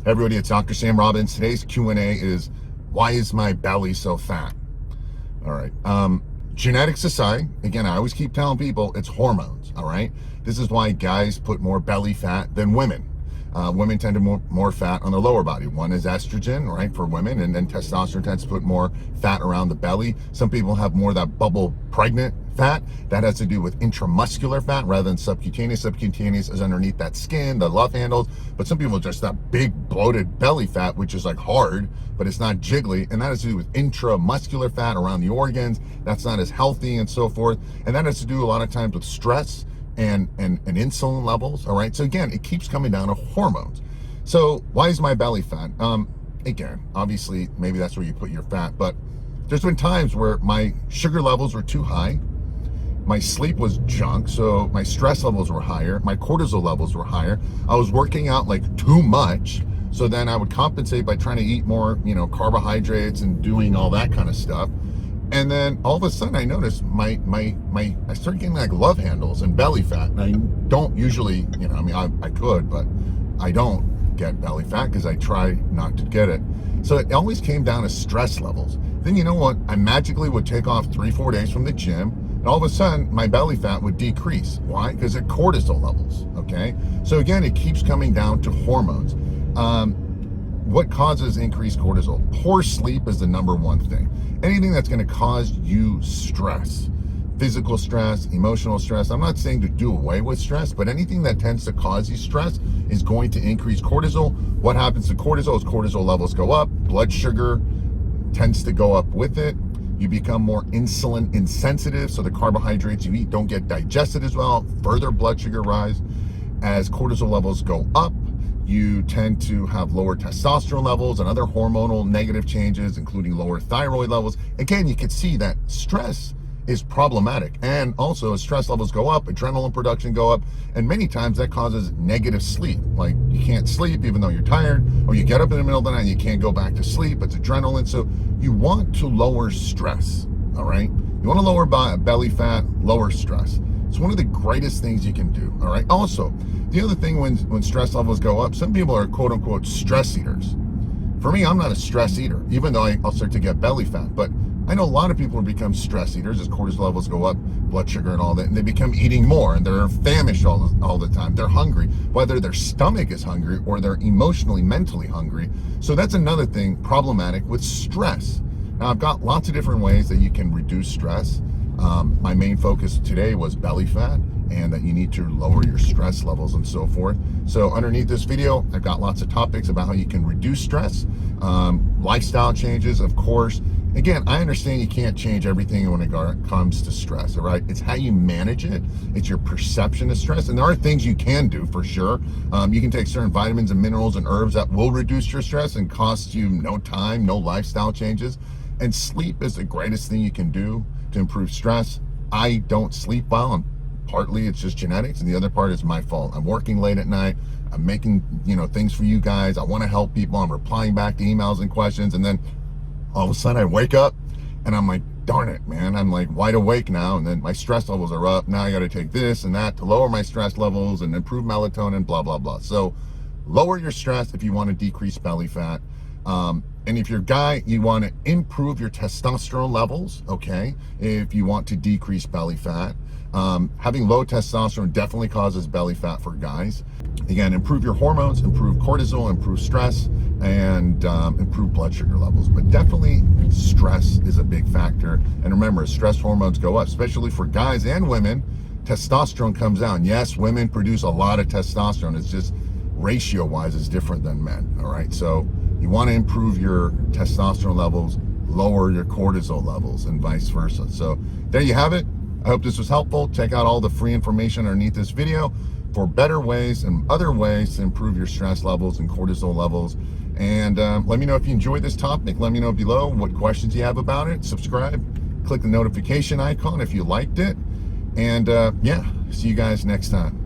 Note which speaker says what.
Speaker 1: Everybody, it's Dr. Sam Robbins. Today's Q&A is, why is my belly so fat? All right. Genetics aside, again, I always keep telling people it's hormones, all right? This is why guys put more belly fat than women. Women tend to more fat on the lower body. One is estrogen, right, for women, and then testosterone tends to put more fat around the belly. Some people have more of that bubble pregnant fat. That has to do with intramuscular fat rather than subcutaneous. Subcutaneous is underneath that skin, the love handles. But some people just that big bloated belly fat, which is like hard, but it's not jiggly. And that has to do with intramuscular fat around the organs. That's not as healthy and so forth. And that has to do a lot of times with stress and insulin levels. All right. So again, it keeps coming down to hormones. So why is my belly fat? Again, obviously, maybe that's where you put your fat, but there's been times where my sugar levels were too high. My sleep was junk, so my stress levels were higher. My cortisol levels were higher. I was working out like too much. So then I would compensate by trying to eat more, carbohydrates and doing all that kind of stuff. And then all of a sudden I noticed I started getting like love handles and belly fat. And I don't usually, I could, but I don't get belly fat because I try not to get it. So it always came down to stress levels. Then you know what? I magically would take off 3-4 days from the gym, and all of a sudden my belly fat would decrease. Why? Because of cortisol levels, okay? So again, it keeps coming down to hormones. What causes increased cortisol? Poor sleep is the number one thing. Anything that's going to cause you stress, physical stress, emotional stress. I'm not saying to do away with stress, but anything that tends to cause you stress is going to increase cortisol. What happens to cortisol is cortisol levels go up, blood sugar tends to go up with it. You become more insulin insensitive, so the carbohydrates you eat don't get digested as well. Further blood sugar rise. As cortisol levels go up, you tend to have lower testosterone levels and other hormonal negative changes, including lower thyroid levels. Again, you can see that stress is problematic. And also as stress levels go up, adrenaline production go up, and many times that causes negative sleep. Like you can't sleep even though you're tired, or you get up in the middle of the night and you can't go back to sleep. It's adrenaline. So you want to lower stress, all right? You want to lower belly fat, lower stress. It's one of the greatest things you can do, all right? Also, the other thing when stress levels go up, some people are quote unquote stress eaters. For me, I'm not a stress eater, even though I'll start to get belly fat. But I know a lot of people become stress eaters as cortisol levels go up, blood sugar and all that, and they become eating more, and they're famished all the time. They're hungry, whether their stomach is hungry or they're emotionally, mentally hungry. So that's another thing problematic with stress. Now, I've got lots of different ways that you can reduce stress. My main focus today was belly fat, and that you need to lower your stress levels and so forth. So underneath this video, I've got lots of topics about how you can reduce stress, lifestyle changes, of course. Again, I understand you can't change everything when it comes to stress, all right? It's how you manage it. It's your perception of stress. And there are things you can do for sure. You can take certain vitamins and minerals and herbs that will reduce your stress and cost you no time, no lifestyle changes. And sleep is the greatest thing you can do to improve stress. I don't sleep well, and partly it's just genetics, and the other part is my fault. I'm working late at night. I'm making, things for you guys. I want to help people. I'm replying back to emails and questions, and then all of a sudden I wake up and I'm like, darn it, man. I'm like wide awake now, and then my stress levels are up. Now I got to take this and that to lower my stress levels and improve melatonin, blah, blah, blah. So lower your stress if you want to decrease belly fat. And if you're a guy, you want to improve your testosterone levels, okay? If you want to decrease belly fat. Having low testosterone definitely causes belly fat for guys. Again, improve your hormones, improve cortisol, improve stress, and improve blood sugar levels. But definitely stress is a big factor. And remember, as stress hormones go up, especially for guys and women, testosterone comes down. Yes, women produce a lot of testosterone. It's just ratio-wise is different than men, all right? So you want to improve your testosterone levels, lower your cortisol levels, and vice versa. So there you have it. I hope this was helpful. Check out all the free information underneath this video for better ways and other ways to improve your stress levels and cortisol levels. And let me know if you enjoyed this topic. Let me know below what questions you have about it. Subscribe, click the notification icon if you liked it. And yeah, see you guys next time.